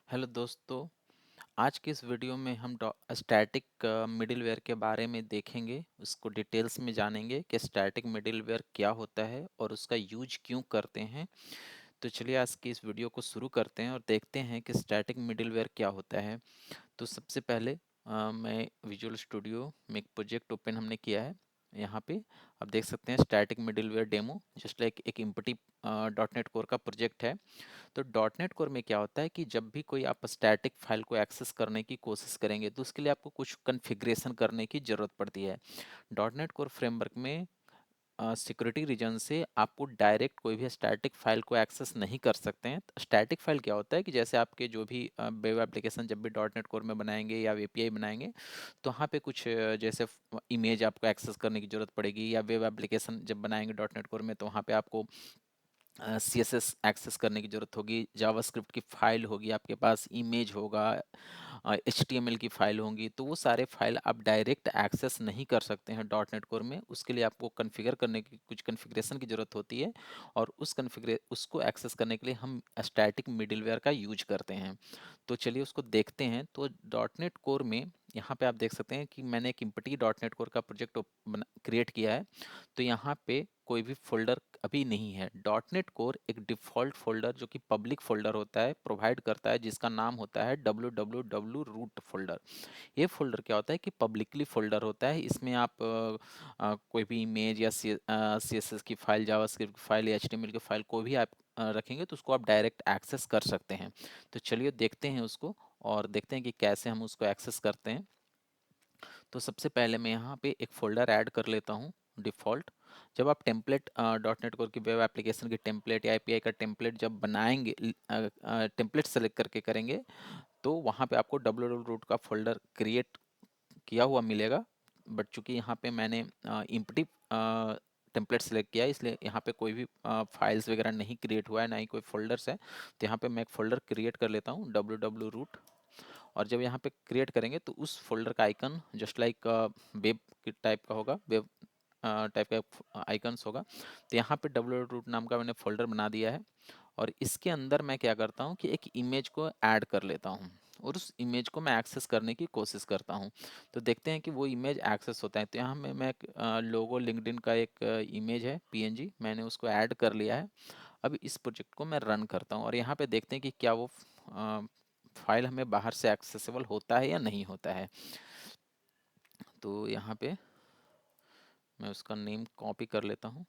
Hello दोस्तों। आज के इस वीडियो में हम स्टैटिक मिडिलवेयर के बारे में देखेंगे, उसको डिटेल्स में जानेंगे कि स्टैटिक मिडिलवेयर क्या होता है और उसका यूज क्यों करते हैं। तो चलिए आज की इस वीडियो को शुरू करते हैं और देखते हैं कि स्टैटिक मिडिलवेयर क्या होता है। तो सबसे पहले मैं विजुअल स्टूडियो में एक प्रोजेक्ट ओपन हमने किया है। यहाँ पे आप देख सकते हैं static middleware demo, just like एक इम्पटी डॉट नेट कोर का प्रोजेक्ट है। तो डॉट नेट कोर में क्या होता है कि जब भी कोई आप स्टैटिक फाइल को एक्सेस करने की कोशिश करेंगे तो उसके लिए आपको कुछ कॉन्फ़िगरेशन करने की ज़रूरत पड़ती है। डॉट नेट कोर फ्रेमवर्क में सिक्योरिटी रीजन से आपको डायरेक्ट कोई भी स्टैटिक फाइल को एक्सेस नहीं कर सकते हैं। स्टैटिक फाइल क्या होता है कि जैसे आपके जो भी वेब एप्लीकेशन जब भी डॉट नेट कोर में बनाएंगे या एपीआई बनाएंगे तो वहाँ पे कुछ जैसे इमेज आपको एक्सेस करने की ज़रूरत पड़ेगी, या वेब एप्लीकेशन जब बनाएंगे डॉट नेट कोर में तो वहाँ पे आपको सीएसएस एक्सेस करने की ज़रूरत होगी, जावास्क्रिप्ट की फ़ाइल होगी, आपके पास इमेज होगा, एचटीएमएल की फ़ाइल होंगी। तो वो सारे फाइल आप डायरेक्ट एक्सेस नहीं कर सकते हैं डॉट नेट कोर में। उसके लिए आपको कॉन्फ़िगर करने की कुछ कॉन्फ़िगरेशन की ज़रूरत होती है, और उसको एक्सेस करने के लिए हम स्टैटिक मिडलवेयर का यूज करते हैं। तो चलिए उसको देखते हैं। तो डॉट नेट कोर में यहाँ पे आप देख सकते हैं कि मैंने एक इम्पटी डॉट नेट कोर का प्रोजेक्ट क्रिएट किया है। तो यहाँ पे कोई भी फोल्डर अभी नहीं है। डॉट नेट कोर एक डिफ़ॉल्ट फोल्डर जो कि पब्लिक फोल्डर होता है प्रोवाइड करता है, जिसका नाम होता है www रूट फोल्डर। ये फोल्डर क्या होता है कि पब्लिकली फोल्डर होता है। इसमें आप कोई भी इमेज या सीएसएस की फाइल, जावास्क्रिप्ट की फाइल या एचटीएमएल की फाइल को भी आप रखेंगे तो उसको आप डायरेक्ट एक्सेस कर सकते हैं। तो चलिए देखते हैं उसको और देखते हैं कि कैसे हम उसको एक्सेस करते हैं। तो सबसे पहले मैं यहाँ पे एक फ़ोल्डर ऐड कर लेता हूँ डिफ़ॉल्ट। जब आप टेम्पलेट डॉट नेट कोर की वेब एप्लीकेशन की टेम्पलेट या एपीआई का टेम्पलेट जब बनाएंगे, टेम्पलेट सेलेक्ट करके करेंगे, तो वहाँ पे आपको www रूट का फ़ोल्डर क्रिएट किया हुआ मिलेगा। बट चूंकि यहाँ पे मैंने इम्पटी टेम्पलेट सेलेक्ट किया है, इसलिए यहाँ पे कोई भी फाइल्स वगैरह नहीं क्रिएट हुआ है, ना ही कोई फोल्डर्स है। तो यहाँ पे मैं एक फ़ोल्डर क्रिएट कर लेता हूँ www रूट। और जब यहाँ पे क्रिएट करेंगे तो उस फोल्डर का आइकन जस्ट लाइक वेब की टाइप का होगा, वेब टाइप का आइकन्स होगा। तो यहाँ पे डब्ल्यू रूट नाम का मैंने फोल्डर बना दिया है, और इसके अंदर मैं क्या करता हूँ कि एक इमेज को ऐड कर लेता हूँ और उस इमेज को मैं एक्सेस करने की कोशिश करता हूँ। तो देखते हैं कि वो इमेज एक्सेस होता है। तो यहाँ में मैं लोगो लिंक्डइन का एक इमेज है पीएनजी, मैंने उसको ऐड कर लिया है। अब इस प्रोजेक्ट को मैं रन करता हूँ और यहाँ पे देखते हैं कि क्या वो फाइल हमें बाहर से एक्सेसिबल होता है या नहीं होता है। तो यहाँ पे मैं उसका नेम कॉपी कर लेता हूँ।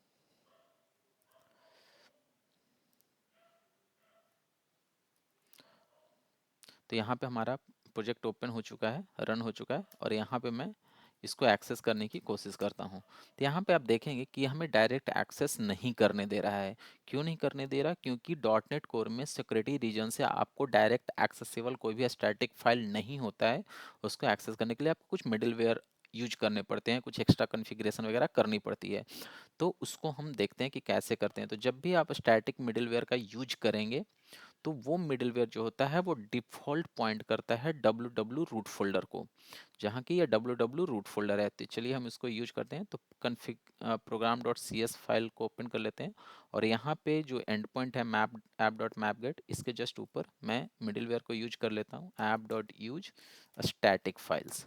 तो यहाँ पे हमारा प्रोजेक्ट ओपन हो चुका है, रन हो चुका है, और यहाँ पे मैं इसको एक्सेस करने की कोशिश करता हूँ। तो यहाँ पे आप देखेंगे कि हमें डायरेक्ट एक्सेस नहीं करने दे रहा है। क्यों नहीं करने दे रहा? क्योंकि डॉट नेट कोर में सिक्योरिटी रीजन से आपको डायरेक्ट एक्सेसिबल कोई भी स्टैटिक फाइल नहीं होता है। उसको एक्सेस करने के लिए आपको कुछ मिडिलवेयर यूज करने पड़ते हैं, कुछ एक्स्ट्रा कॉन्फ़िगरेशन वगैरह करनी पड़ती है। तो उसको हम देखते हैं कि कैसे करते हैं। तो जब भी आप स्टैटिक मिडिलवेयर का यूज करेंगे तो वो मिडिलवेयर जो होता है वो डिफ़ॉल्ट पॉइंट करता है www रूट फोल्डर को, जहाँ की ये www रूट फोल्डर है। तो चलिए हम इसको यूज करते हैं। तो config program dot C S file को ओपन कर लेते हैं, और यहाँ पे जो एंड पॉइंट है map app dot map get, इसके जस्ट ऊपर मैं मिडिलवेयर को यूज कर लेता हूँ, app dot use static files.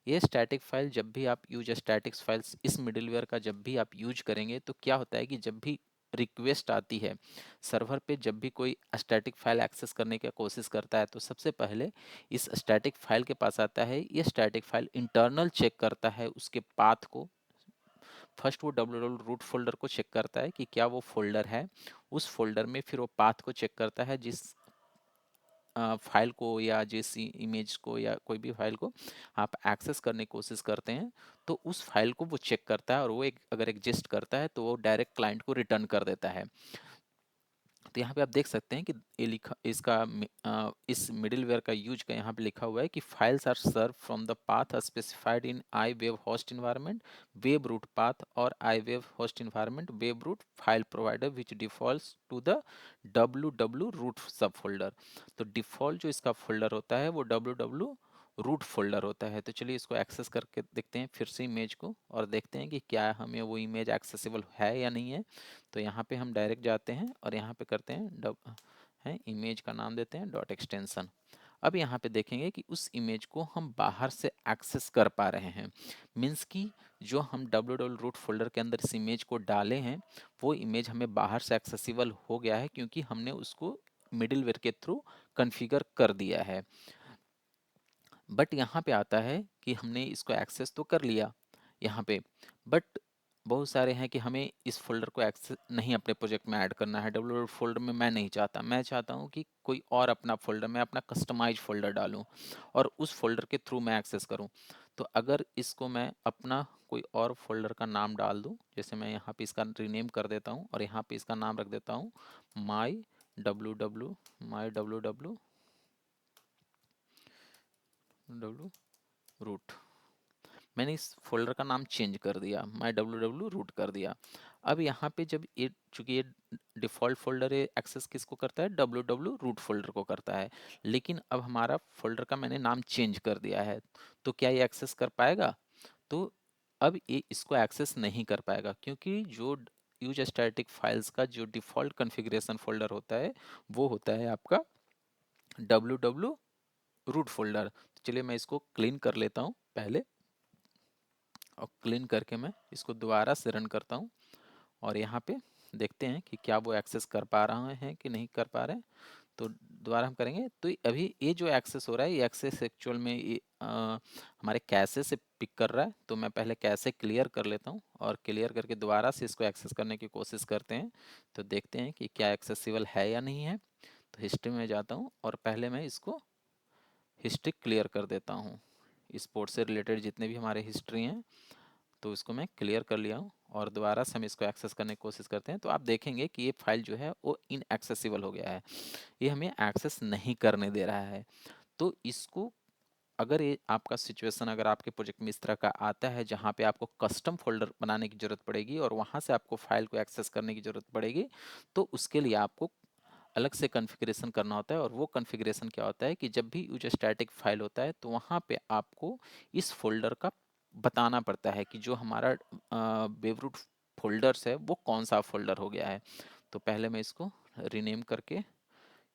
ये स्टैटिक फाइल जब भी आप यूज स्टैटिक फाइल्स इस मिडिलवेयर का जब भी आप यूज करेंगे तो क्या होता है कि जब भी रिक्वेस्ट आती है सर्वर पे, जब भी कोई स्टैटिक फाइल एक्सेस करने की कोशिश करता है तो सबसे पहले इस स्टैटिक फाइल के पास आता है। ये स्टैटिक फाइल इंटरनल चेक करता है उसके पाथ को। फर्स्ट वो www रूट फोल्डर को चेक करता है कि क्या वो फोल्डर है। उस फोल्डर में फिर वो पाथ को चेक करता है, जिस फाइल को या जिस इमेज को या कोई भी फाइल को आप एक्सेस करने की कोशिश करते हैं, तो उस फाइल को वो चेक करता है, और वो एक अगर एग्जिस्ट करता है तो वो डायरेक्ट क्लाइंट को रिटर्न कर देता है। तो यहाँ पे आप देख सकते हैं कि ये लिखा इस मिडिलवेयर का यूज का यहाँ पे लिखा हुआ है कि files are serve from the path specified in I web host environment, web root path, और I web host environment web root file provider which defaults to the www root sub folder. तो default जो इसका folder होता है वो www root folder होता है। तो चलिए इसको एक्सेस करके देखते हैं फिर से इमेज को, और देखते हैं कि क्या हमें वो इमेज एक्सेसिबल है या नहीं है। तो यहाँ पे हम डायरेक्ट जाते हैं और यहाँ पे करते हैं है, इमेज का नाम देते हैं डॉट एक्सटेंशन। अब यहाँ पे देखेंगे कि उस इमेज को हम बाहर से एक्सेस कर पा रहे हैं, मीन्स कि जो हम www रूट फोल्डर के अंदर इस इमेज को डाले हैं वो इमेज हमें बाहर से एक्सेसिबल हो गया है, क्योंकि हमने उसको मिडिलवेयर के थ्रू कॉन्फ़िगर कर दिया है। बट यहाँ पे आता है कि हमने इसको एक्सेस तो कर लिया यहाँ पे, बट बहुत सारे हैं कि हमें इस फोल्डर को एक्सेस नहीं अपने प्रोजेक्ट में ऐड करना है, डब्ल्यू फोल्डर में मैं नहीं चाहता, मैं चाहता हूँ कि कोई और अपना फोल्डर, मैं अपना कस्टमाइज फोल्डर डालूँ और उस फोल्डर के थ्रू मैं एक्सेस करूँ। तो अगर इसको मैं अपना कोई और फोल्डर का नाम डाल दूँ, जैसे मैं यहाँ पे इसका रीनेम कर देता हूँ और यहाँ पे इसका नाम रख देता हूँ माई डब्ल्यू डब्ल्यू रूट। मैंने इस फोल्डर का नाम चेंज कर दिया, माई डब्ल्यू रूट कर दिया। अब यहाँ पे जब ये, चूंकि ये डिफ़ॉल्ट फोल्डर है, एक्सेस किसको करता है, डब्ल्यू रूट फोल्डर को करता है, लेकिन अब हमारा फोल्डर का मैंने नाम चेंज कर दिया है, तो क्या ये एक्सेस कर पाएगा? तो अब ये इसको एक्सेस नहीं कर पाएगा, क्योंकि जो यूज स्टैटिक फाइल्स का जो डिफ़ॉल्ट कॉन्फ़िगरेशन फोल्डर होता है वो होता है आपका डब्ल्यू रूट फोल्डर। चलिए मैं इसको क्लीन कर लेता हूँ पहले, और क्लीन करके मैं इसको दोबारा से रन करता हूँ और यहाँ पे देखते हैं कि क्या वो एक्सेस कर पा रहे हैं कि नहीं कर पा रहे हैं। तो दोबारा हम करेंगे तो अभी ये जो एक्सेस हो रहा है, ये एक्सेस एक्चुअल में ये हमारे कैशे से पिक कर रहा है, तो मैं पहले कैशे क्लियर कर लेता हूँ और क्लियर करके दोबारा से इसको एक्सेस करने की कोशिश करते हैं। तो देखते हैं कि क्या एक्सेसिबल है या नहीं है। तो हिस्ट्री में जाता हूँ और पहले मैं इसको हिस्ट्री क्लियर कर देता हूँ, स्पोर्ट्स से रिलेटेड जितने भी हमारे हिस्ट्री हैं तो इसको मैं क्लियर कर लिया हूँ और दोबारा से हम इसको एक्सेस करने की कोशिश करते हैं। तो आप देखेंगे कि ये फाइल जो है वो इनएक्सेसिबल हो गया है, ये हमें एक्सेस नहीं करने दे रहा है। तो इसको, अगर ये आपका सिचुएशन अगर आपके प्रोजेक्ट में इस तरह का आता है जहाँ पे आपको कस्टम फोल्डर बनाने की ज़रूरत पड़ेगी और वहाँ से आपको फाइल को एक्सेस करने की ज़रूरत पड़ेगी, तो उसके लिए आपको अलग से कॉन्फ़िगरेशन करना होता है। और वो कॉन्फ़िगरेशन क्या होता है कि जब भी यूज स्टैटिक फाइल होता है तो वहाँ पे आपको इस फोल्डर का बताना पड़ता है कि जो हमारा वेवरूट फोल्डर्स है वो कौन सा फोल्डर हो गया है। तो पहले मैं इसको रीनेम करके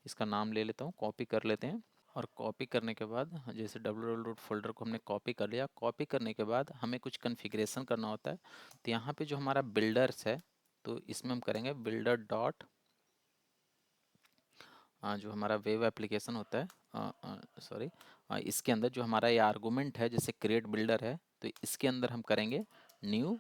इसका नाम ले लेता हूँ, कॉपी कर लेते हैं। और कॉपी करने के बाद जैसे डब्ल्यू रूट फोल्डर को हमने कॉपी कर लिया, कॉपी करने के बाद हमें कुछ कॉन्फ़िगरेशन करना होता है। तो यहाँ पे जो हमारा बिल्डर्स है, तो इसमें हम करेंगे बिल्डर डॉट, जो हमारा वेब एप्लीकेशन होता है, सॉरी, इसके अंदर जो हमारा ये आर्गूमेंट है जैसे क्रिएट बिल्डर है, तो इसके अंदर हम करेंगे न्यू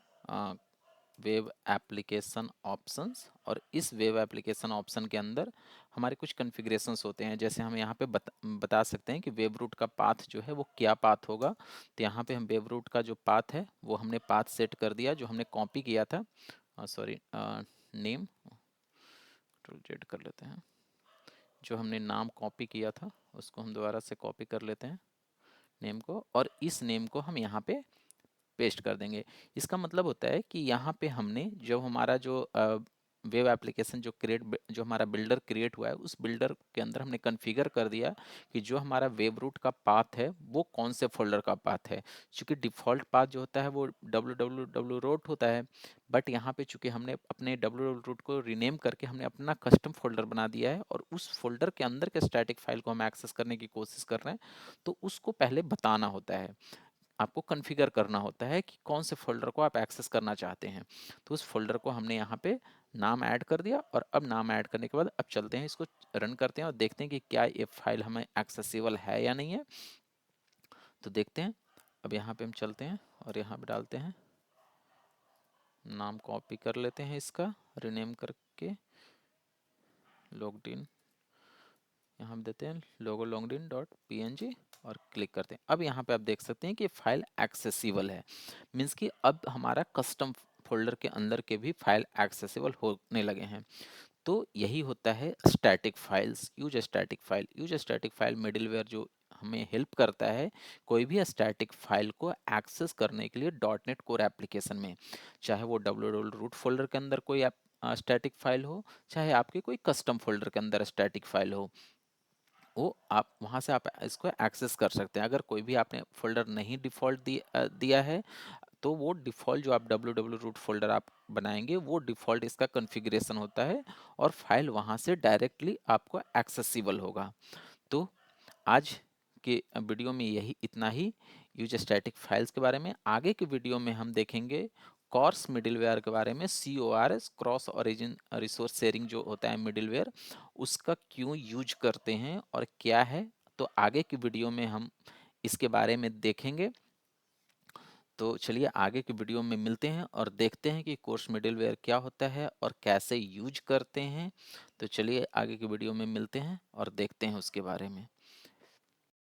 वेब एप्लीकेशन ऑप्शंस। और इस वेब एप्लीकेशन ऑप्शन के अंदर हमारे कुछ कॉन्फ़िगरेशंस होते हैं, जैसे हम यहाँ पे बता सकते हैं कि वेब रूट का पाथ जो है वो क्या पाथ होगा। तो यहाँ पे हम वेब रूट का जो पाथ है वो हमने पाथ सेट कर दिया जो हमने कॉपी किया था, सॉरी, नेम जेड कर लेते हैं, जो हमने नाम कॉपी किया था उसको हम दोबारा से कॉपी कर लेते हैं नेम को, और इस नेम को हम यहाँ पे पेस्ट कर देंगे। इसका मतलब होता है कि यहाँ पे हमने जो हमारा जो वेब एप्लीकेशन जो हमारा बिल्डर क्रिएट हुआ है उस बिल्डर के अंदर हमने कॉन्फ़िगर कर दिया कि जो हमारा वेब रूट का पाथ है वो कौन से फोल्डर का पाथ है। चूँकि डिफ़ॉल्ट पाथ जो होता है वो www रूट होता है, बट यहाँ पे चूँकि हमने अपने www रूट को रीनेम करके हमने अपना कस्टम फोल्डर बना दिया है और उस फोल्डर के अंदर के स्टैटिक फाइल को हम एक्सेस करने की कोशिश कर रहे हैं, तो उसको पहले बताना होता है, आपको कॉन्फ़िगर करना होता है कि कौन से फ़ोल्डर को आप एक्सेस करना चाहते हैं। तो उस फ़ोल्डर को हमने यहाँ पे नाम ऐड कर दिया और अब नाम ऐड करने के बाद अब चलते हैं इसको रन करते हैं और देखते हैं कि क्या ये फाइल हमें एक्सेसिबल है या नहीं है। तो देखते हैं, अब यहाँ पे हम चलते हैं और यहाँ पे डालते हैं, नाम कॉपी कर लेते हैं इसका, रीनेम करके लॉग्ड इन, यहाँ पे देते हैं लोगो लॉग्ड इन डॉट png और क्लिक करते हैं। अब यहाँ पे आप देख सकते हैं कि फाइल एक्सेसिबल है, मीन्स कि अब हमारा कस्टम फोल्डर के अंदर के भी फाइल एक्सेसिबल होने लगे हैं। तो यही होता है static files, use static file middleware जो हमें हेल्प करता है कोई भी स्टैटिक फाइल को एक्सेस करने के लिए डॉट नेट कोर एप्लीकेशन में, चाहे वो डब्ल्यू रूट फोल्डर के अंदर कोई स्टैटिक फाइल हो, चाहे आपके कोई कस्टम फोल्डर के अंदर स्टैटिक फाइल हो, वो आप वहाँ से आप इसको एक्सेस कर सकते हैं। अगर कोई भी आपने फोल्डर नहीं डिफ़ॉल्ट दिया है तो वो डिफ़ॉल्ट जो आप www रूट फ़ोल्डर आप बनाएँगे वो डिफ़ॉल्ट इसका कॉन्फ़िगरेशन होता है और फाइल वहाँ से डायरेक्टली आपको एक्सेसिबल होगा। तो आज के वीडियो में यही इतना ही यूज स्टैटिक फाइल्स के बारे में। आगे के वीडियो में हम देखेंगे कॉर्स मिडिलवेयर के बारे में, CORS cross origin resource sharing जो होता है मिडिलवेयर, उसका क्यों यूज करते हैं और क्या है। तो आगे की वीडियो में हम इसके बारे में देखेंगे। तो चलिए आगे की वीडियो में मिलते हैं और देखते हैं कि कोर्स मिडिलवेयर क्या होता है और कैसे यूज करते हैं। तो चलिए आगे की वीडियो में मिलते हैं और देखते हैं उसके बारे में।